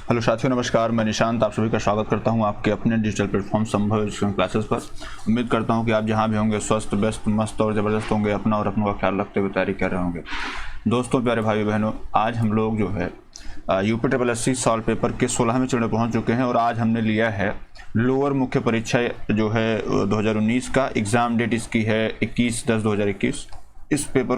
Hello साथियों, नमस्कार। मैं निशांत आप सभी का स्वागत करता हूं आपके अपने डिजिटल प्लेटफॉर्म संभव एजुकेशन क्लासेस पर। उम्मीद करता हूं कि आप जहां भी होंगे स्वस्थ, व्यस्त, मस्त और ज़बरदस्त होंगे, अपना और अपनों का ख्याल रखते हुए तैयारी कर रहे होंगे। दोस्तों, प्यारे भाई बहनों, आज हम लोग जो है UPSSC सॉल्व पेपर के 16वें चरण में पहुँच चुके हैं और आज हमने लिया है लोअर मुख्य परीक्षा जो है 2019 का। एग्ज़ाम डेट इसकी है 21/10/2021। इस पेपर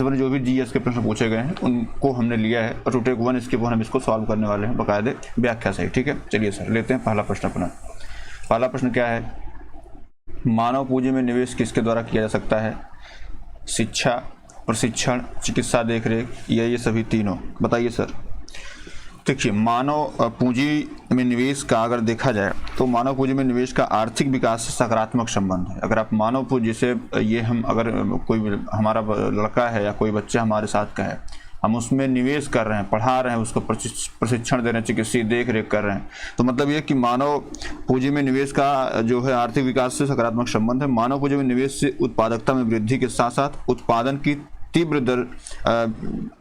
में जो भी GS के प्रश्न पूछे गए हैं उनको हमने लिया है और टू 1 इसके ऊपर हम इसको सॉल्व करने वाले हैं बाकायदे व्याख्या से। ठीक है, चलिए सर लेते हैं पहला प्रश्न अपना। पहला प्रश्न क्या है? मानव पूंजी में निवेश किसके द्वारा किया जा सकता है? शिक्षा, प्रशिक्षण, चिकित्सा देखरेख या ये सभी तीनों? बताइए सर। देखिए, मानव पूंजी में निवेश का अगर देखा जाए तो मानव पूंजी में निवेश का आर्थिक विकास से सकारात्मक संबंध है। अगर आप मानव पूंजी से ये हम अगर कोई हमारा लड़का है या कोई बच्चा हमारे साथ का है, हम उसमें निवेश कर रहे हैं, पढ़ा रहे हैं, उसको प्रशिक्षण दे रहे हैं, चिकित्सीय देख रेख कर रहे हैं, तो मतलब ये कि मानव पूंजी में निवेश का जो है आर्थिक विकास से सकारात्मक संबंध है। मानव पूंजी में निवेश से उत्पादकता में वृद्धि के साथ साथ उत्पादन की तीव्र दर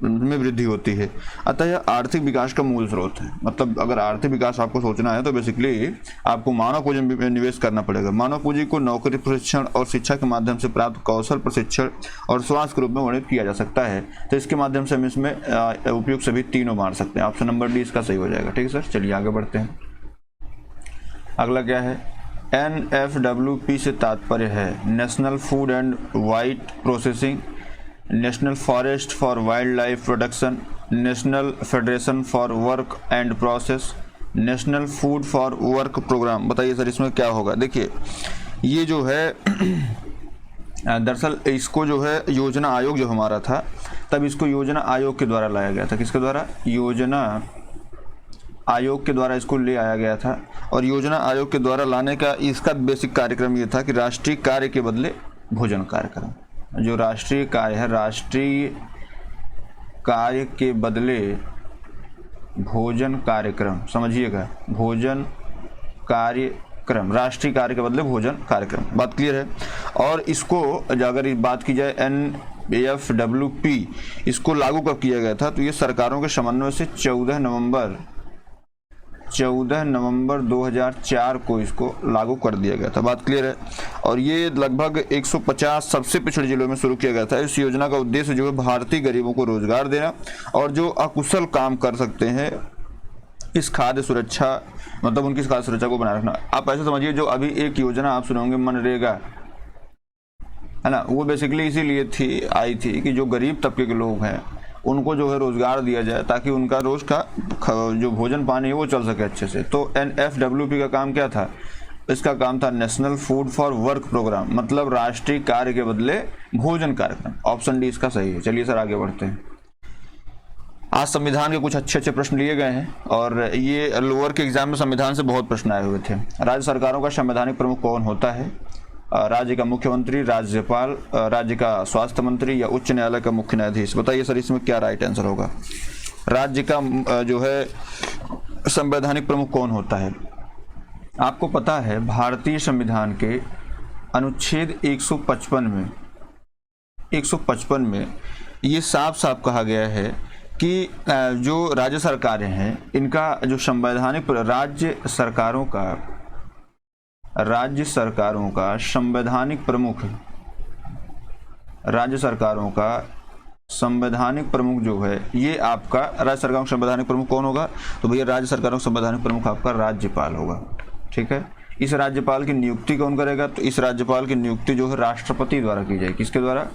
में वृद्धि होती है। अतः यह आर्थिक विकास का मूल स्रोत है। मतलब अगर आर्थिक विकास आपको सोचना है तो बेसिकली आपको मानव पूंजी में निवेश करना पड़ेगा। मानव पूंजी को नौकरी, प्रशिक्षण और शिक्षा के माध्यम से प्राप्त कौशल, प्रशिक्षण और स्वास्थ्य के रूप में वर्णित किया जा सकता है। तो इसके माध्यम से हम इसमें उपयुक्त सभी तीनों मार सकते हैं। ऑप्शन नंबर डी इसका सही हो जाएगा। ठीक है सर, चलिए आगे बढ़ते हैं। अगला क्या है? NFWP से तात्पर्य है national food and white processing, national forest for wildlife production, national federation for work and process, national food for work programme. बताइए सर इसमें क्या होगा? देखिए, ये जो है दरअसल इसको जो है योजना आयोग जो हमारा था, तब इसको योजना आयोग के द्वारा लाया गया था। किसके द्वारा? योजना आयोग के द्वारा इसको ले आया गया था। और योजना आयोग के द्वारा लाने का इसका बेसिक कार्यक्रम ये था कि राष्ट्रीय कार्य के बदले भोजन कार्यक्रम। जो राष्ट्रीय कार्य है, राष्ट्रीय कार्य के बदले भोजन कार्यक्रम, समझिएगा, भोजन कार्यक्रम, राष्ट्रीय कार्य के बदले भोजन कार्यक्रम। बात क्लियर है? और इसको अगर बात की जाए NFWP, इसको लागू कब किया गया था? तो ये सरकारों के समन्वय से 14 नवंबर 2004 को इसको लागू कर दिया गया था। बात क्लियर है? और ये लगभग 150 सबसे पिछड़े जिलों में शुरू किया गया था। इस योजना का उद्देश्य जो है भारतीय गरीबों को रोजगार देना और जो अकुशल काम कर सकते हैं इस खाद्य सुरक्षा, मतलब उनकी खाद्य सुरक्षा को बनाए रखना। आप ऐसे समझिए, जो अभी एक योजना आप सुनोगे मनरेगा, है ना, वो बेसिकली इसीलिए आई थी कि जो गरीब तबके के लोग हैं उनको जो है रोजगार दिया जाए ताकि उनका रोज का जो भोजन पानी है वो चल सके अच्छे से। तो NFWP का काम क्या था? इसका काम था national food for work programme, मतलब राष्ट्रीय कार्य के बदले भोजन कार्यक्रम। ऑप्शन डी इसका सही है। चलिए सर आगे बढ़ते हैं। आज संविधान के कुछ अच्छे प्रश्न लिए गए हैं और ये लोअर के एग्जाम में संविधान से बहुत प्रश्न आए हुए थे। राज्य सरकारों का संवैधानिक प्रमुख कौन होता है? राज्य का मुख्यमंत्री, राज्यपाल, राज्य का स्वास्थ्य मंत्री या उच्च न्यायालय का मुख्य न्यायाधीश? बताइए सर इसमें क्या राइट आंसर होगा? राज्य का जो है संवैधानिक प्रमुख कौन होता है? आपको पता है भारतीय संविधान के अनुच्छेद 155 में ये साफ साफ कहा गया है कि जो राज्य सरकारें हैं इनका जो संवैधानिक राज्य सरकारों का संवैधानिक प्रमुख जो है ये आपका राज्य सरकारों का संवैधानिक प्रमुख कौन होगा? तो भैया राज्य सरकारों का संवैधानिक प्रमुख आपका राज्यपाल होगा। ठीक है, इस राज्यपाल की नियुक्ति कौन करेगा? तो इस राज्यपाल की नियुक्ति जो है राष्ट्रपति द्वारा की जाएगी। किसके द्वारा?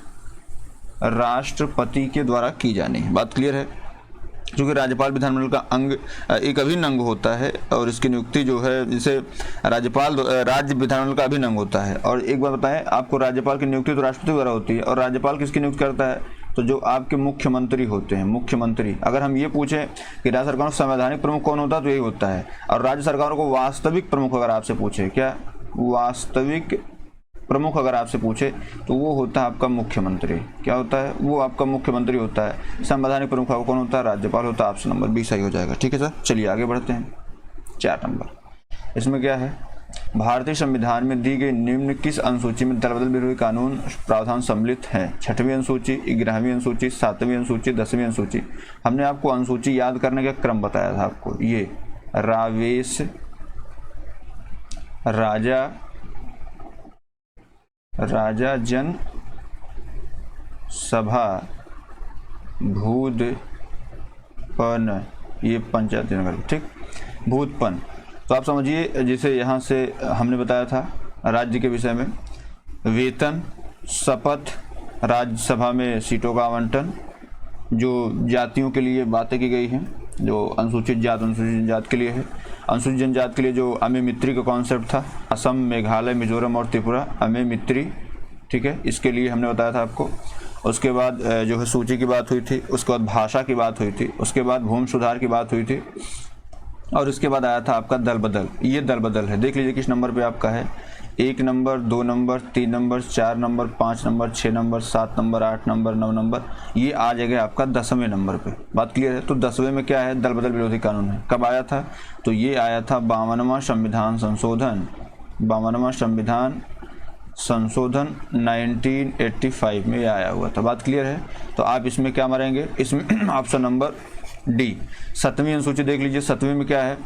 राष्ट्रपति के द्वारा की जानी है। बात क्लियर है? क्योंकि राज्यपाल विधानमंडल का अंग, एक अभिन्न अंग होता है और इसकी नियुक्ति जो है जिसे राज्य विधानमंडल का अभिन्न अंग होता है। और एक बात बताएं आपको, राज्यपाल की नियुक्ति तो राष्ट्रपति द्वारा होती है और राज्यपाल किसकी नियुक्ति करता है? तो जो आपके मुख्यमंत्री होते हैं, मुख्यमंत्री। अगर हम ये पूछें कि राज्य सरकारों का संवैधानिक प्रमुख कौन होता है तो यही होता है। और राज्य सरकारों को वास्तविक प्रमुख अगर आपसे पूछे, क्या वास्तविक प्रमुख अगर आपसे पूछे तो वो होता है आपका मुख्यमंत्री। क्या होता है? वो आपका मुख्यमंत्री होता है। संवैधानिक प्रमुख आपका कौन होता है? राज्यपाल होता है। ऑप्शन नंबर बी सही हो जाएगा। ठीक है सर, चलिए आगे बढ़ते हैं। 4 नंबर इसमें क्या है? भारतीय संविधान में दी गई निम्न किस अनुसूची में दल बदल विरोधी कानून प्रावधान सम्मिलित है? 6वीं अनुसूची, 11वीं अनुसूची, 7वीं अनुसूची, 10वीं अनुसूची। हमने आपको अनुसूची याद करने का क्रम बताया था आपको। ये रावेश, राजा जन सभा, भूदपन, ये पंचायत नगर, ठीक, भूदपन। तो आप समझिए, जैसे यहाँ से हमने बताया था राज्य के विषय में, वेतन, शपथ, राज्यसभा में सीटों का आवंटन, जो जातियों के लिए बातें की गई हैं, जो अनुसूचित जात के लिए है, अनुसूचित जनजाति के लिए जो अमे मित्री का कॉन्सेप्ट था, असम, मेघालय, मिजोरम और त्रिपुरा, अमे मित्री, ठीक है, इसके लिए हमने बताया था आपको। उसके बाद जो है सूची की बात हुई थी, उसके बाद भाषा की बात हुई थी, उसके बाद भूमि सुधार की बात हुई थी, और उसके बाद आया था आपका दल बदल। ये दल बदल है, देख लीजिए किस नंबर पे आपका है। 1 number, 2 number, 3 number, 4 number, 5 number, 6 number, 7 number, 8 number, 9 number, ये आ जाएगा आपका 10वें नंबर पे। बात क्लियर है? तो 10वें में क्या है? दल बदल विरोधी कानून है। कब आया था? तो ये आया था 52वां संविधान संशोधन, 52वां संविधान संशोधन 1985 में आया हुआ था। बात क्लियर है? तो आप इसमें क्या मारेंगे? इसमें ऑप्शन नंबर डी। 7वीं अनुसूची देख लीजिए, 7वीं में क्या है?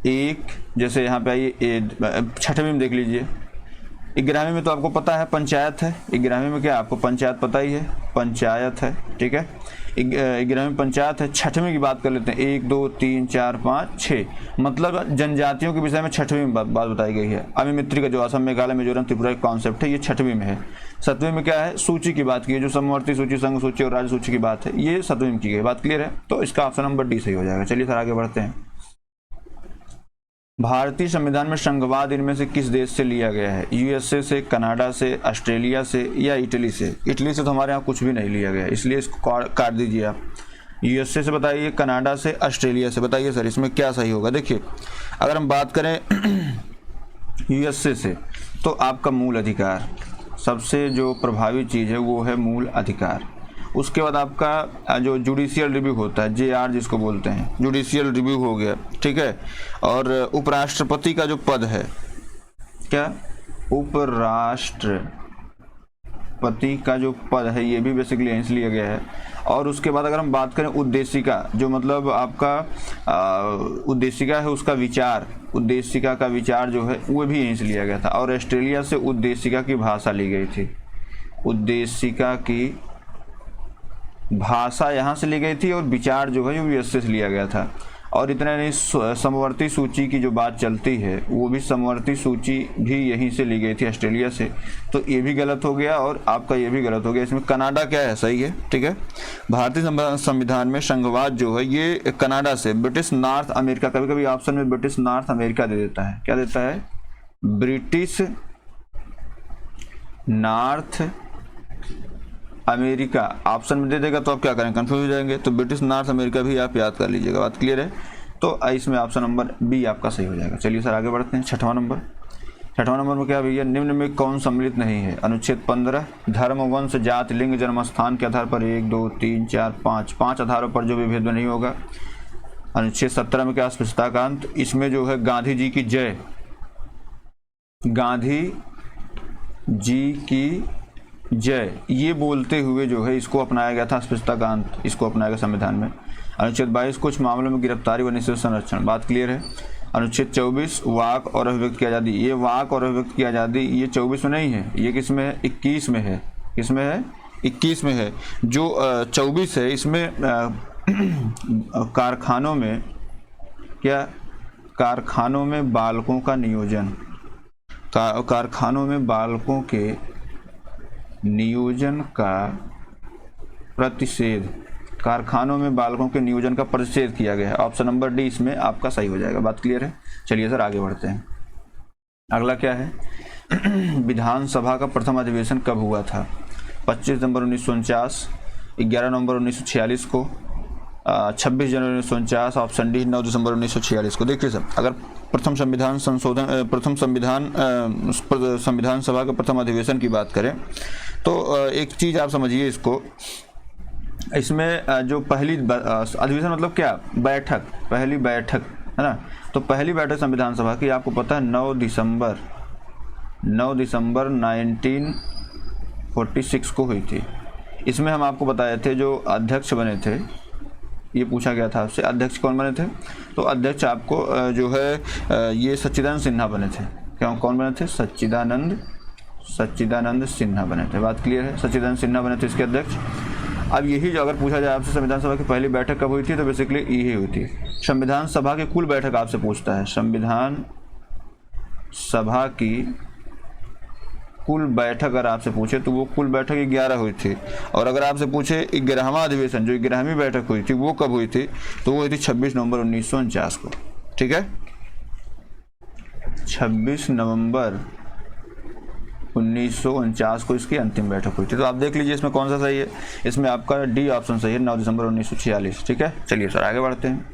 1, जैसे यहाँ पे आइए 6वीं में देख लीजिए। 11वीं में तो आपको पता है पंचायत है, 11वीं में क्या आपको पंचायत पता ही है, पंचायत है, ठीक है, 11वीं में पंचायत है। 6वीं की बात कर लेते हैं, 1, 2, 3, 4, 5, 6, मतलब जनजातियों के विषय में 6वीं में बात बताई गई है। अमी मित्री का जो असम, मेघालय, मिजोरम, त्रिपुरा का कॉन्सेप्ट है, ये 6वीं में है। 7वीं में क्या है? सूची की बात की है, जो समवर्ती सूची, संघ सूची और राज्य सूची की बात है, ये 7वीं में की गई। बात क्लियर है? तो इसका ऑप्शन नंबर डी सही हो जाएगा। चलिए सर आगे बढ़ते हैं। भारतीय संविधान में संघवाद इनमें से किस देश से लिया गया है? यूएसए से, कनाडा से, ऑस्ट्रेलिया से या इटली से? इटली से तो हमारे यहाँ कुछ भी नहीं लिया गया, इसलिए इसको काट दीजिए आप। यूएसए से बताइए, कनाडा से, ऑस्ट्रेलिया से बताइए सर, इसमें क्या सही होगा? देखिए, अगर हम बात करें यूएसए से, तो आपका मूल अधिकार, सबसे जो प्रभावी चीज़ है वो है मूल अधिकार। उसके बाद आपका जो जुडिशियल रिव्यू होता है, JR जिसको बोलते हैं, जुडिशियल रिव्यू हो गया, ठीक है। और उपराष्ट्रपति का जो पद है, क्या उपराष्ट्रपति का जो पद है, ये भी बेसिकली यहीं से लिया गया है। और उसके बाद अगर हम बात करें उद्देशिका, जो मतलब आपका उद्देशिका है, उसका विचार, उद्देशिका का विचार जो है वो भी यहीं से लिया गया था। और ऑस्ट्रेलिया से उद्देशिका की भाषा ली गई थी, उद्देशिका की भाषा यहाँ से ली गई थी, और विचार जो है यूएसए से लिया गया था। और इतना नहीं, समवर्ती सूची की जो बात चलती है, वो भी समवर्ती सूची भी यहीं से ली गई थी, ऑस्ट्रेलिया से। तो ये भी गलत हो गया और आपका ये भी गलत हो गया। इसमें कनाडा क्या है? सही है, ठीक है। भारतीय संविधान में संघवाद जो है ये कनाडा से, ब्रिटिश नॉर्थ अमेरिका, कभी कभी ऑप्शन में ब्रिटिश नॉर्थ अमेरिका दे देता है, क्या देता है? ब्रिटिश नॉर्थ अमेरिका ऑप्शन में दे देगा, तो आप क्या करें? कंफ्यूज हो जाएंगे। तो ब्रिटिश नॉर्थ अमेरिका भी आप याद कर लीजिएगा। बात क्लियर है? तो इसमें ऑप्शन नंबर बी आपका सही हो जाएगा। चलिए सर आगे बढ़ते हैं। 6वां नंबर में क्या भैया? निम्न में कौन सम्मिलित नहीं है? अनुच्छेद 15, धर्म, वंश, जाति, लिंग, जन्मस्थान के आधार पर 1, 2, 3, 4, 5 आधारों पर जो विभेद नहीं होगा। अनुच्छेद 17 में क्या? अस्पृश्यता का अंत। इसमें जो है गांधी जी की जय, गांधी जी की जय, ये बोलते हुए जो है इसको अपनाया गया था, अस्पृश्यता का अंत, इसको अपनाया गया संविधान में। अनुच्छेद 22, कुछ मामलों में गिरफ्तारी व निश्चित संरक्षण। बात क्लियर है? अनुच्छेद 24, वाक और अभिव्यक्ति की आज़ादी। ये वाक और अभिव्यक्ति की आज़ादी ये 24 में नहीं है, ये किस में है? 21 में है। किसमें है? 21 में है। जो 24 है इसमें कारखानों में क्या? कारखानों में बालकों का नियोजन, कारखानों में बालकों के नियोजन का प्रतिषेध, कारखानों में बालकों के नियोजन का प्रतिषेध किया गया है। ऑप्शन नंबर डी इसमें आपका सही हो जाएगा। बात क्लियर है? चलिए सर आगे बढ़ते हैं। अगला क्या है? विधानसभा का प्रथम अधिवेशन कब हुआ था? 25 नवंबर 1949, 11 नवंबर 1946 को, 26 जनवरी 1949, ऑप्शन डी 9 दिसंबर 1946 को। देखिए सर, अगर प्रथम संविधान संशोधन, प्रथम संविधान सभा के प्रथम अधिवेशन की बात करें, तो एक चीज़ आप समझिए इसको, इसमें जो पहली अधिवेशन मतलब क्या? बैठक, पहली बैठक है ना। तो पहली बैठक संविधान सभा की आपको पता है 9 दिसंबर 1946 को हुई थी। इसमें हम आपको बताए थे जो अध्यक्ष बने थे, ये पूछा गया था आपसे अध्यक्ष कौन बने थे। तो अध्यक्ष आपको जो है ये सच्चिदानंद सिन्हा बने थे। क्या कौन बने थे? सच्चिदानंद सिन्हा बने थे। बात क्लियर है? सच्चिदानंद सिन्हा बने थे इसके अध्यक्ष। अब यही जो अगर पूछा जाए आपसे संविधान सभा की पहली बैठक कब हुई थी, तो बेसिकली यही हुई थी। संविधान सभा की कुल बैठक आपसे पूछता है, संविधान सभा की कुल बैठक अगर आपसे पूछे तो वो कुल बैठक 11 हुई थी। और अगर आपसे पूछे 11वां अधिवेशन जो 11वीं बैठक हुई थी वो कब हुई थी, तो वो हुई थी 26 नवंबर 1949 को। ठीक है, 26 नवंबर 1949 को इसकी अंतिम बैठक हुई थी। तो आप देख लीजिए इसमें कौन सा सही है। इसमें आपका डी ऑप्शन सही है, 9 दिसंबर 1946। ठीक है, चलिए सर आगे बढ़ते हैं।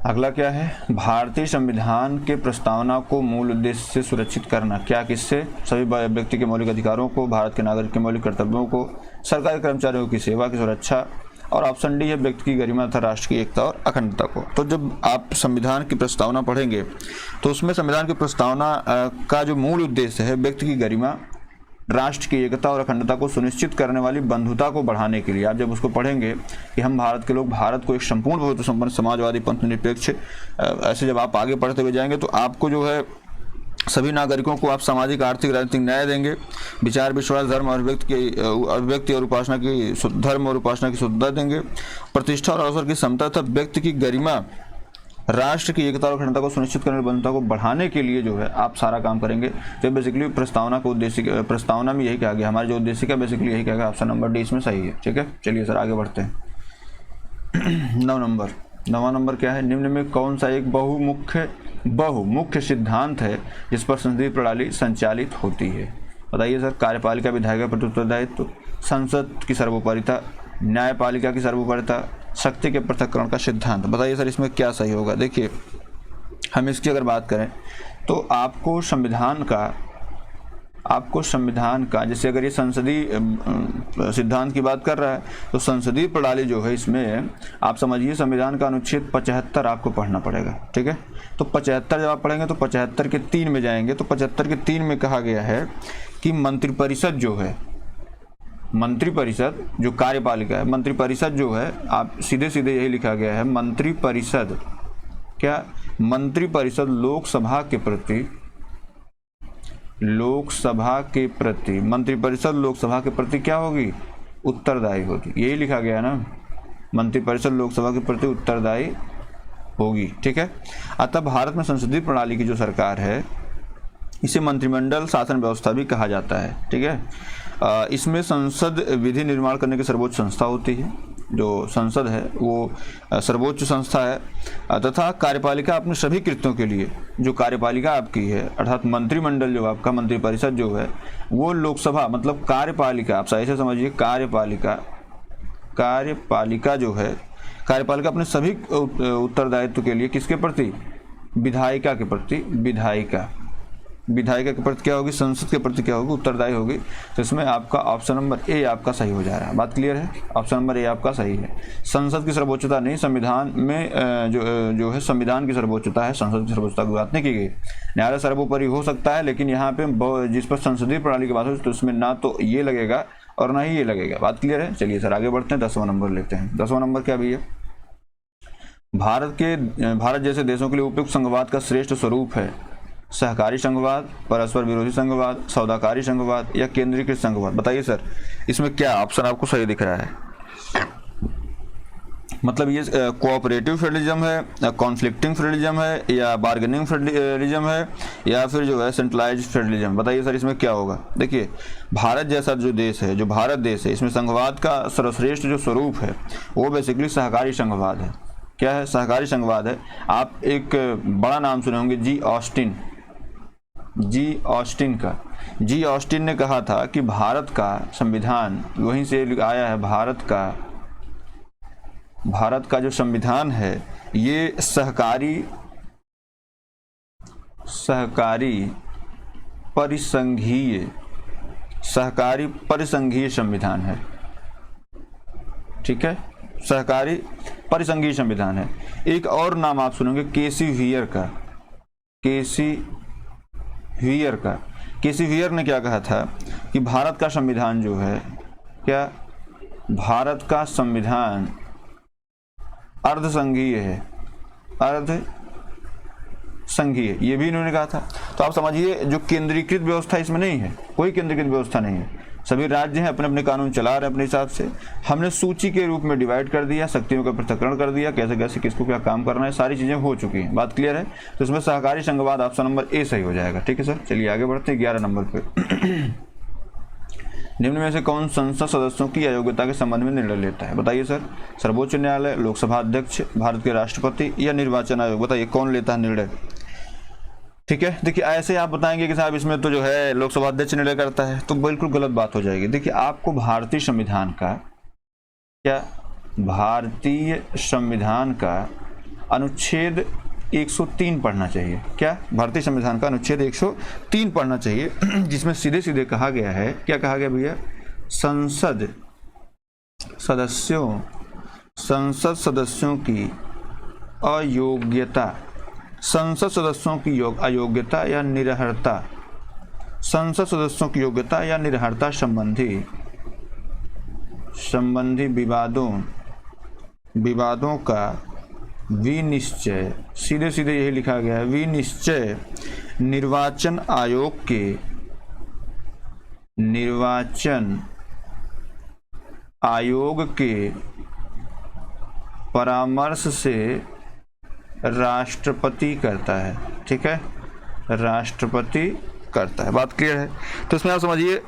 अगला क्या है? भारतीय संविधान के प्रस्तावना को मूल उद्देश्य से सुरक्षित करना। क्या किससे? सभी व्यक्ति के मौलिक अधिकारों को, भारत के नागरिक के मौलिक कर्तव्यों को, सरकारी कर्मचारियों की सेवा की सुरक्षा, और ऑप्शन डी है व्यक्ति की गरिमा तथा राष्ट्र की एकता और अखंडता को। तो जब आप संविधान की प्रस्तावना पढ़ेंगे तो उसमें संविधान की प्रस्तावना का जो मूल उद्देश्य है व्यक्ति की गरिमा, राष्ट्र की एकता और अखंडता को सुनिश्चित करने वाली बंधुता को बढ़ाने के लिए, आप जब उसको पढ़ेंगे कि हम भारत के लोग भारत को एक संपूर्ण बहुत्व संपन्न समाजवादी पंथ निरपेक्ष, ऐसे जब आप आगे पढ़ते हुए जाएंगे तो आपको जो है सभी नागरिकों को आप सामाजिक आर्थिक राजनीतिक न्याय देंगे, विचार विश्वास धर्म और अभिव्यक्ति और उपासना की धर्म और उपासना की शुद्धता देंगे, प्रतिष्ठा और अवसर की समता तथा व्यक्ति की गरिमा, राष्ट्र की एकता और अखंडता को सुनिश्चित करने बंधुता को बढ़ाने के लिए जो है आप सारा काम करेंगे। तो बेसिकली प्रस्तावना को उद्देश्य, प्रस्तावना में यही कहा गया, हमारे जो उद्देश्य का बेसिकली यही कहा गया। ऑप्शन नंबर डी इसमें सही है। ठीक है, चलिए सर आगे बढ़ते हैं। 9वां नंबर क्या है? निम्न में कौन सा एक बहुमुख्य सिद्धांत है जिस पर संसदीय प्रणाली संचालित होती है? बताइए सर। कार्यपालिका विधायिका प्रति उत्तरदायित्व, संसद की सर्वोपरिता, न्यायपालिका की सर्वोपरिता, शक्ति के पृथक्करण का सिद्धांत। बताइए सर इसमें क्या सही होगा। देखिए हम इसकी अगर बात करें तो आपको संविधान का जैसे अगर ये संसदीय सिद्धांत की बात कर रहा है तो संसदीय प्रणाली जो है इसमें आप समझिए संविधान का अनुच्छेद 75 आपको पढ़ना पड़ेगा। ठीक है, तो 75 जब आप पढ़ेंगे तो 75 के 3 में जाएंगे तो 75 के 3 में कहा गया है कि मंत्रिपरिषद जो है, मंत्रिपरिषद जो कार्यपालिका है, मंत्रिपरिषद जो है आप सीधे सीधे यही लिखा गया है मंत्रिपरिषद, क्या मंत्रिपरिषद लोकसभा के प्रति मंत्रिपरिषद लोकसभा के प्रति क्या होगी? उत्तरदायी होगी। यही लिखा गया ना, मंत्रिपरिषद लोकसभा के प्रति उत्तरदायी होगी। ठीक है, अतः भारत में संसदीय प्रणाली की जो सरकार है इसे मंत्रिमंडल शासन व्यवस्था भी कहा जाता है। ठीक है, इसमें संसद विधि निर्माण करने की सर्वोच्च संस्था होती है। जो संसद है वो सर्वोच्च संस्था है तथा कार्यपालिका अपने सभी कृत्यों के लिए जो कार्यपालिका आपकी है अर्थात मंत्रिमंडल जो आपका मंत्रिपरिषद जो है वो लोकसभा मतलब कार्यपालिका, आप ऐसे समझिए कार्यपालिका जो है कार्यपालिका अपने सभी उत्तरदायित्व के लिए किसके प्रति? विधायिका के प्रति, विधायिका के प्रति क्या होगी? संसद के प्रति क्या होगी? उत्तरदायी होगी। तो इसमें आपका ऑप्शन नंबर ए आपका सही हो जा रहा है। बात क्लियर है? ऑप्शन नंबर ए आपका सही है। संसद की सर्वोच्चता नहीं, संविधान में जो है संविधान की सर्वोच्चता है, संसद की सर्वोच्चता की बात नहीं की गई। न्यायालय सर्वोपरि हो सकता है लेकिन यहाँ पे जिस पर संसदीय प्रणाली की बात हो तो उसमें ना तो ये लगेगा और ना ही ये लगेगा। बात क्लियर है? चलिए सर आगे बढ़ते हैं, 10वां नंबर लेते हैं। 10वां नंबर क्या भैया? भारत जैसे देशों के लिए उपयुक्त संघवाद का श्रेष्ठ स्वरूप है सहकारी संघवाद, परस्पर विरोधी संघवाद, सौदाकारी संघवाद या केंद्रीकृत संघवाद। बताइए सर इसमें क्या ऑप्शन आपको सही दिख रहा है? मतलब ये कोऑपरेटिव फेडरलिज्म है, कॉन्फ्लिक्टिंग फेडरलिज्म है या बार्गेनिंग फेडरलिज्म है या फिर जो है सेंट्रलाइज्ड फेडरलिज्म। बताइए सर इसमें क्या होगा? देखिए भारत जैसा जो देश है, जो भारत देश है, इसमें संघवाद का सर्वश्रेष्ठ जो स्वरूप है वो बेसिकली सहकारी संघवाद है। क्या है? सहकारी संघवाद है। आप एक बड़ा नाम सुने होंगे जी ऑस्टिन का। जी ऑस्टिन ने कहा था कि भारत का संविधान वहीं से आया है। भारत का जो संविधान है ये सहकारी परिसंघीय संविधान है। ठीक है, सहकारी परिसंघीय संविधान है। एक और नाम आप सुनेंगे केसी व्हीयर का। केसी व्हीयर ने क्या कहा था कि भारत का संविधान जो है, क्या भारत का संविधान अर्धसंघीय है, अर्धसंघीय, ये भी इन्होंने कहा था। तो आप समझिए जो केंद्रीकृत व्यवस्था इसमें नहीं है, कोई केंद्रीकृत व्यवस्था नहीं है, सभी राज्य हैं अपने अपने कानून चला रहे हैं अपने हिसाब से। हमने सूची के रूप में डिवाइड कर दिया, शक्तियों का पृथक्करण कर दिया, कैसे कैसे किसको क्या काम करना है, सारी चीजें हो चुकी हैं। बात क्लियर है? तो इसमें सहकारी संघवाद ऑप्शन नंबर ए सही हो जाएगा। ठीक है सर, चलिए आगे बढ़ते हैं 11 नंबर पे। निम्न में से कौन संसद सदस्यों की अयोग्यता के संबंध में निर्णय लेता है? बताइए सर। सर्वोच्च न्यायालय, लोकसभा अध्यक्ष, भारत के राष्ट्रपति या निर्वाचन आयोग? बताइए कौन लेता है निर्णय? ठीक है, देखिए ऐसे आप बताएंगे कि साहब इसमें तो जो है लोकसभा अध्यक्ष निर्णय करता है, तो बिल्कुल गलत बात हो जाएगी। देखिए आपको भारतीय संविधान का, क्या भारतीय संविधान का अनुच्छेद 103 पढ़ना चाहिए। क्या भारतीय संविधान का अनुच्छेद 103 पढ़ना चाहिए, जिसमें सीधे सीधे कहा गया है, क्या कहा गया भैया? संसद सदस्यों की अयोग्यता, संसद सदस्यों की अयोग्यता या निरर्हता, संसद सदस्यों की योग्यता या निरर्हता संबंधी विवादों का विनिश्चय, सीधे सीधे यही लिखा गया है, विनिश्चय निर्वाचन आयोग के परामर्श से राष्ट्रपति करता है। ठीक है, राष्ट्रपति करता है। बात क्लियर है? तो इसमें आप समझिए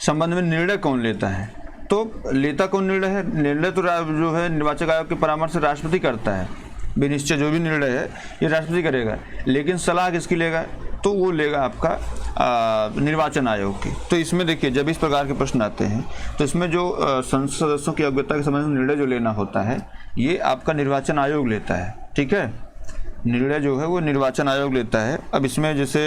संबंध में निर्णय कौन लेता है, तो लेता कौन निर्णय है? निर्णय तो जो है निर्वाचन आयोग के परामर्श से राष्ट्रपति करता है, विनिश्चय जो भी निर्णय है ये राष्ट्रपति करेगा, लेकिन सलाह किसकी लेगा? तो वो लेगा आपका निर्वाचन आयोग की। तो इसमें देखिए जब इस प्रकार के प्रश्न आते हैं तो इसमें जो संसद सदस्यों की योग्यता के संबंध में निर्णय जो लेना होता है ये आपका निर्वाचन आयोग लेता है। ठीक है, निर्णय जो है वो निर्वाचन आयोग लेता है। अब इसमें जैसे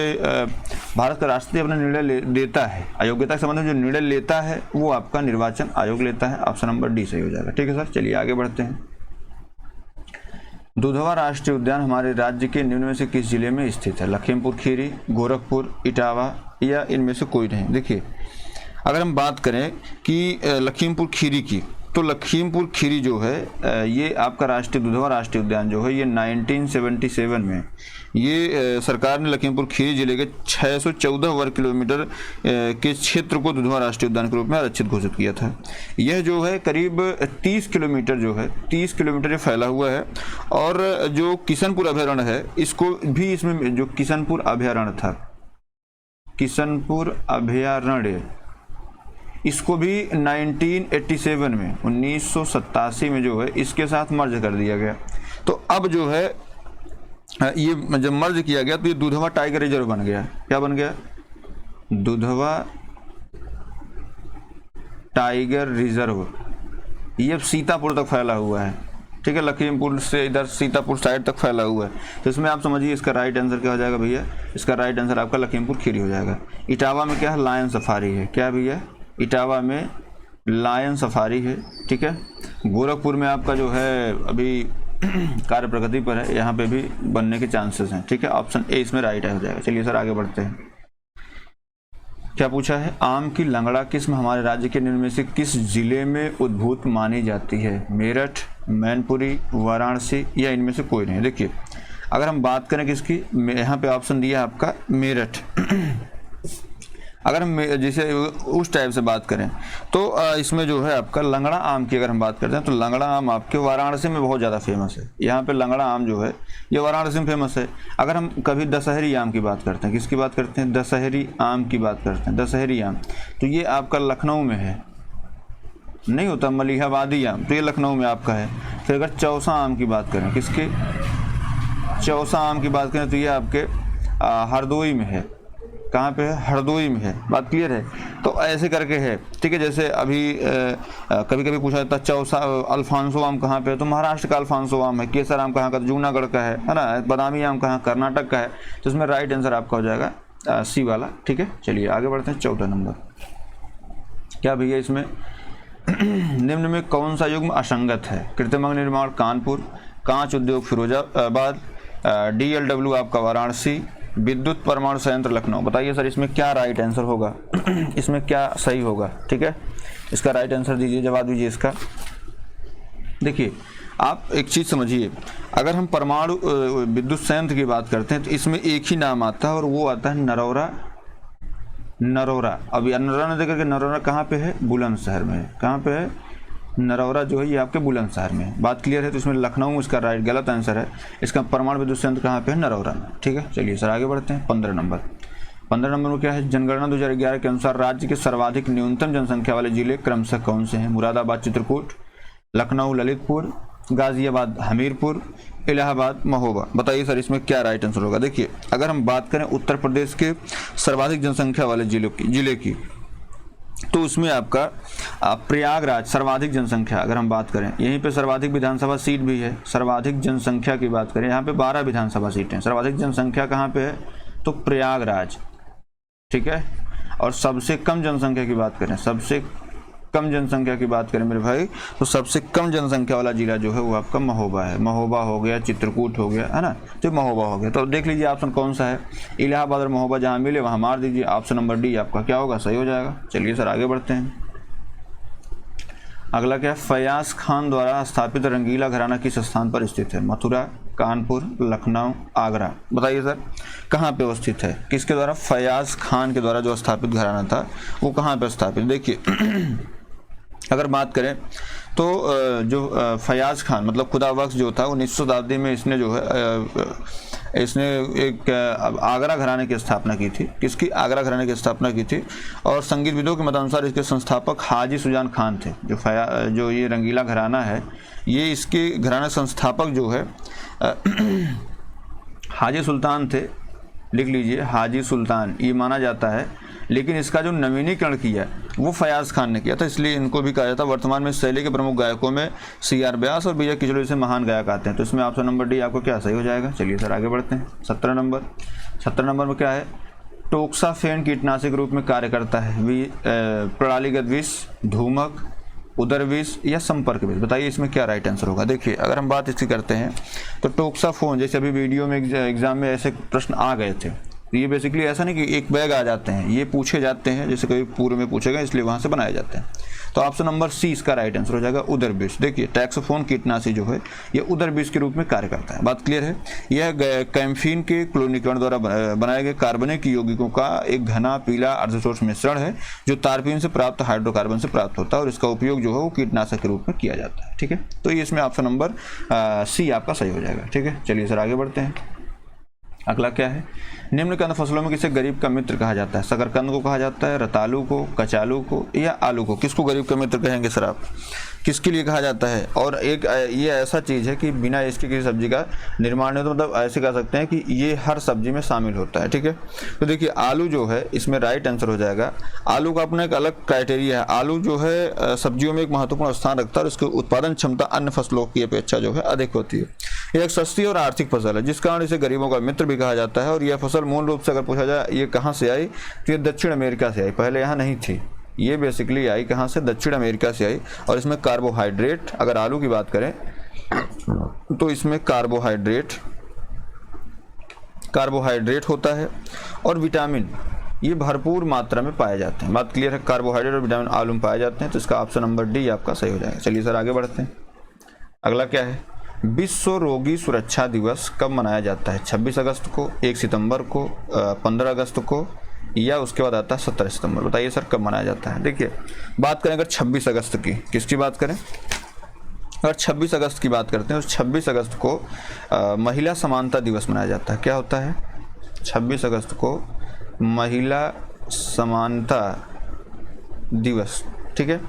भारत का राष्ट्रपति अपना निर्णय देता है, अयोग्यता के संबंध में जो निर्णय लेता है वो आपका निर्वाचन आयोग लेता है। ऑप्शन नंबर डी सही हो जाएगा। ठीक है सर, चलिए आगे बढ़ते हैं। दुधवा राष्ट्रीय उद्यान हमारे राज्य के निम्न में से किस जिले में स्थित है? लखीमपुर खीरी, गोरखपुर, इटावा या इनमें से कोई नहीं? देखिए अगर हम बात करें कि लखीमपुर खीरी की, तो लखीमपुर खीरी जो है ये आपका दुधवा राष्ट्रीय उद्यान जो है ये 1977 में ये सरकार ने लखीमपुर खीरी जिले के 614 वर्ग किलोमीटर के क्षेत्र को दुधवा राष्ट्रीय उद्यान के रूप में आरक्षित घोषित किया था। यह जो है करीब 30 किलोमीटर जो है 30 किलोमीटर फैला हुआ है। और जो किशनपुर अभयारण्य है इसको भी, इसमें जो किशनपुर अभयारण्य था, किशनपुर अभयारण्य, इसको भी 1987 में 1987 में जो है इसके साथ मर्ज कर दिया गया। तो अब जो है ये जब मर्ज किया गया तो ये दुधवा टाइगर रिजर्व बन गया। क्या बन गया? Dudhwa tiger reserve. ये अब सीतापुर तक फैला हुआ है। ठीक है, लखीमपुर से इधर सीतापुर साइड तक फैला हुआ है। तो इसमें आप समझिए इसका राइट आंसर क्या हो जाएगा भैया? इसका राइट आंसर आपका लखीमपुर खीरी हो जाएगा। इटावा में क्या है? लायन सफारी है। क्या भैया? इटावा में लायन सफारी है। ठीक है, गोरखपुर में आपका जो है अभी कार्य प्रगति पर है, यहाँ पे भी बनने के चांसेस हैं। ठीक है, ऑप्शन ए इसमें राइट हो जाएगा। चलिए सर आगे बढ़ते हैं। क्या पूछा है? आम की लंगड़ा किस्म हमारे राज्य के निम्न में से किस जिले में उद्भूत मानी जाती है? मेरठ, मैनपुरी, वाराणसी या इनमें से कोई नहीं? देखिए अगर हम बात करें किसकी, यहाँ पे ऑप्शन दिया है आपका मेरठ। अगर हम जैसे उस टाइप से बात करें तो इसमें जो है आपका लंगड़ा आम की अगर हम बात करते हैं तो लंगड़ा आम आपके वाराणसी में बहुत ज़्यादा फेमस है। यहाँ पे लंगड़ा आम जो है ये वाराणसी में फेमस है। अगर हम कभी दशहरी आम की बात करते हैं, किसकी बात करते हैं? दशहरी आम की बात करते हैं। दशहरी आम तो ये आपका लखनऊ में है, नहीं होता मलिहाबादी आम, तो ये लखनऊ में आपका है। फिर अगर चौसा आम की बात करें, किसके? चौसा आम की बात करें तो ये आपके हरदोई में है। कहाँ पे है? हरदोई में है। बात क्लियर है? तो ऐसे करके है। ठीक है, जैसे अभी कभी कभी पूछा जाता है चौसा अल्फांसो आम कहाँ पे है, तो महाराष्ट्र का अल्फांसो आम है। केसर आम कहाँ का? जूनागढ़ का है ना। बादामी आम कहाँ? कर्नाटक का है। तो इसमें राइट आंसर आपका हो जाएगा सी वाला। ठीक है, चलिए आगे बढ़ते हैं। 14 नंबर क्या भैया? इसमें निम्न में कौन सा युग्म असंगत है? कृत्रिम अंग निर्माण कानपुर, कांच उद्योग फिरोजाबाद, DLW आपका वाराणसी, विद्युत परमाणु संयंत्र लखनऊ। बताइए सर इसमें क्या राइट आंसर होगा? इसमें क्या सही होगा? ठीक है, इसका राइट आंसर दीजिए, जवाब दीजिए इसका। देखिए आप एक चीज़ समझिए, अगर हम परमाणु विद्युत संयंत्र की बात करते हैं तो इसमें एक ही नाम आता है और वो आता है नरौरा। नरौरा, अब यह नरौरा न देकर के नरौरा कहाँ पे है? बुलंदशहर में है। कहाँ पे है? नरौरा जो है ये आपके बुलंदशहर में है। बात क्लियर है? तो इसमें लखनऊ इसका राइट गलत आंसर है। इसका परमाणु विद्युत संयंत्र कहाँ पे है? नरौरा में। ठीक है, चलिए सर आगे बढ़ते हैं। 15 नंबर में क्या है? जनगणना 2011 के अनुसार राज्य के सर्वाधिक न्यूनतम जनसंख्या वाले जिले क्रमशः कौन से हैं? मुरादाबाद चित्रकूट, लखनऊ ललितपुर, गाजियाबाद हमीरपुर, इलाहाबाद महोबा। बताइए सर इसमें क्या राइट आंसर होगा? देखिए अगर हम बात करें उत्तर प्रदेश के सर्वाधिक जनसंख्या वाले जिले की तो उसमें आपका प्रयागराज सर्वाधिक जनसंख्या, अगर हम बात करें यहीं पे सर्वाधिक विधानसभा सीट भी है। सर्वाधिक जनसंख्या की बात करें यहाँ पे 12 विधानसभा सीटें हैं। सर्वाधिक जनसंख्या कहाँ पे है? तो प्रयागराज। ठीक है, और सबसे कम जनसंख्या की बात करें, सबसे कम जनसंख्या की बात करें मेरे भाई, तो सबसे कम जनसंख्या वाला जिला जो है वो आपका महोबा है। महोबा हो गया, चित्रकूट हो गया, है ना, तो महोबा हो गया। तो देख लीजिए ऑप्शन कौन सा है? इलाहाबाद और महोबा जहाँ मिले वहाँ मार दीजिए। ऑप्शन नंबर डी आपका क्या होगा? सही हो जाएगा। चलिए सर आगे बढ़ते हैं। अगला क्या है? फयाज खान द्वारा स्थापित रंगीला घराना किस स्थान पर स्थित है? मथुरा, कानपुर, लखनऊ, आगरा। बताइए सर कहाँ पे स्थित है? किसके द्वारा? फयाज खान के द्वारा जो स्थापित घराना था वो कहाँ पे स्थापित? देखिए अगर बात करें तो जो फयाज खान मतलब खुदाबख्श जो था 19वीं शताब्दी में इसने जो है इसने एक आगरा घराने की स्थापना की थी। किसकी? आगरा घराने की स्थापना की थी। और संगीतविदों के मतानुसार इसके संस्थापक हाजी सुजान खान थे। जो ये रंगीला घराना है ये इसके घराना संस्थापक जो है हाजी सुल्तान थे। लिख लीजिए हाजी सुल्तान, ये माना जाता है। लेकिन इसका जो नवीनीकरण किया वो फयाज खान ने किया था, इसलिए इनको भी कहा जाता है। वर्तमान में शैली के प्रमुख गायकों में CR व्यास और विजय किचलू जैसे महान गायक आते हैं। तो इसमें ऑप्शन नंबर डी आपको क्या सही हो जाएगा? चलिए सर आगे बढ़ते हैं। 17 नंबर में क्या है? टोक्साफेन कीटनाशक रूप में कार्य करता है। प्रणालीगत विष, धूमक, उदर विष या संपर्क विष। बताइए इसमें क्या राइट आंसर होगा? देखिए अगर हम बात इसकी करते हैं तो टोक्साफोन, जैसे अभी वीडियो में एग्जाम में ऐसे प्रश्न आ गए थे, ये बेसिकली ऐसा नहीं कि एक बैग आ जाते हैं, ये पूछे जाते हैं, जैसे कभी पूर्व में पूछेगा इसलिए वहाँ से बनाए जाते हैं। तो ऑप्शन नंबर सी इसका राइट आंसर हो जाएगा, उदर विष। देखिए टैक्सोफोन कीटनाशी जो है ये उदर विष के रूप में कार्य करता है। बात क्लियर है? यह कैम्फीन के क्लोरीकरण द्वारा बनाए गए कार्बनिक यौगिकों का एक घना पीला अर्धशोष मिश्रण है जो तारपीन से प्राप्त हाइड्रोकार्बन से प्राप्त होता है और इसका उपयोग जो है वो कीटनाशक के रूप में किया जाता है। ठीक है, तो ये इसमें ऑप्शन नंबर सी आपका सही हो जाएगा। ठीक है, चलिए सर आगे बढ़ते हैं। अगला क्या है? निम्नलिखित फसलों में किसे गरीब का मित्र कहा जाता है? शकरकंद को कहा जाता है, रतालू को, कचालू को या आलू को? किसको गरीब का मित्र कहेंगे सर आप? किसके लिए कहा जाता है? और एक ये ऐसा चीज़ है कि बिना इसके किसी सब्जी का निर्माण नहीं, तो मतलब ऐसे कह सकते हैं कि ये हर सब्जी में शामिल होता है। ठीक है, तो देखिए आलू जो है इसमें राइट आंसर हो जाएगा। आलू का अपना एक अलग क्राइटेरिया है। आलू जो है सब्जियों में एक महत्वपूर्ण स्थान रखता है और इसकी उत्पादन क्षमता अन्य फसलों की अपेक्षा जो है अधिक होती है। यह एक सस्ती और आर्थिक फसल है जिस कारण इसे गरीबों का मित्र भी कहा जाता है। और यह फसल मूल रूप से अगर पूछा जाए ये कहाँ से आई, तो ये दक्षिण अमेरिका से आई। पहले यहाँ नहीं थी, ये बेसिकली आई कहाँ से? दक्षिण अमेरिका से आई। और इसमें कार्बोहाइड्रेट, अगर आलू की बात करें तो इसमें कार्बोहाइड्रेट होता है और विटामिन ये भरपूर मात्रा में पाए जाते हैं। बात क्लियर है? कार्बोहाइड्रेट और विटामिन आलू में पाए जाते हैं। तो इसका ऑप्शन नंबर डी आपका सही हो जाएगा। चलिए सर आगे बढ़ते हैं। अगला क्या है? विश्व रोगी सुरक्षा दिवस कब मनाया जाता है? 26 अगस्त को, 1 सितंबर को, 15 अगस्त को या उसके बाद आता है 17 सितंबर। बताइए सर कब मनाया जाता है? देखिए बात करें अगर 26 अगस्त की, किसकी बात करें? अगर 26 अगस्त की बात करते हैं तो 26 अगस्त को महिला समानता दिवस मनाया जाता है। क्या होता है? 26 अगस्त को महिला समानता दिवस। ठीक है,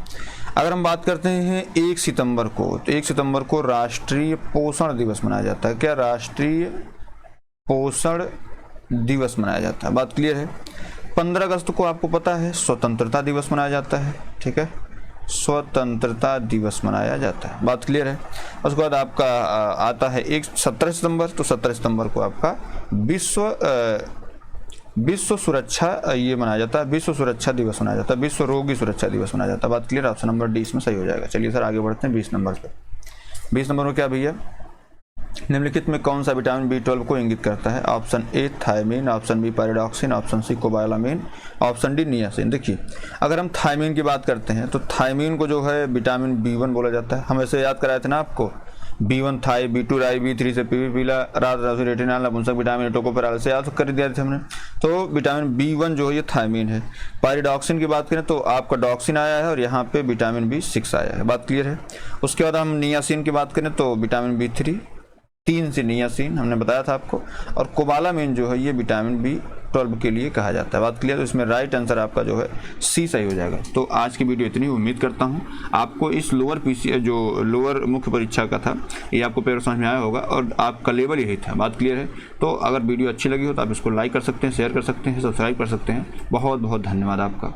अगर हम बात करते हैं 1 सितंबर को, तो 1 सितंबर को राष्ट्रीय पोषण दिवस मनाया जाता है। क्या? राष्ट्रीय पोषण दिवस मनाया जाता है। बात क्लियर है? 15 अगस्त को आपको पता है स्वतंत्रता दिवस मनाया जाता है। ठीक है, स्वतंत्रता दिवस मनाया जाता है। बात क्लियर है? उसके बाद आपका आता है 17 सितंबर, तो 17 सितंबर को आपका विश्व विश्व सुरक्षा ये मनाया जाता है, विश्व सुरक्षा दिवस मनाया जाता है, विश्व रोगी सुरक्षा दिवस मनाया जाता है। बात क्लियर? ऑप्शन नंबर डी इसमें सही हो जाएगा। चलिए सर आगे बढ़ते हैं 20 नंबर पे। 20 नंबर में क्या भैया, निम्नलिखित में कौन सा विटामिन B12 को इंगित करता है? Option A thiamine, option B pyridoxine, option C cobalamin, option D niacin. देखिए अगर हम थायमीन की बात करते हैं तो थायमीन को जो है विटामिन B1 बोला जाता है। हम ऐसे याद कराए थे ना आपको, B1 थाई, B2 राई, B3 से पीवी पीला, रात रेटिनॉल, नपुंसक विटामिन, टोकोफेरॉल से याद कर दिया थे हमने। तो विटामिन B1 जो है ये थायमीन है। पैराडॉक्सिन की बात करें तो आपका डॉक्सिन आया है और यहाँ पे विटामिन B6 आया है। बात क्लियर है? उसके बाद हम नियासिन की बात करें तो विटामिन B3, 3 से नियासिन हमने बताया था आपको, और कोबालामिन जो है ये विटामिन B12 के लिए कहा जाता है। बात क्लियर? तो इसमें राइट आंसर आपका जो है सी सही हो जाएगा। तो आज की वीडियो इतनी, उम्मीद करता हूँ आपको इस लोअर पीसी जो लोअर मुख्य परीक्षा का था ये आपको पेपर समझ में आया होगा और आपका लेवल यही था। बात क्लियर है? तो अगर वीडियो अच्छी लगी हो तो आप इसको लाइक कर सकते हैं, शेयर कर सकते हैं, सब्सक्राइब कर सकते हैं। बहुत बहुत धन्यवाद आपका।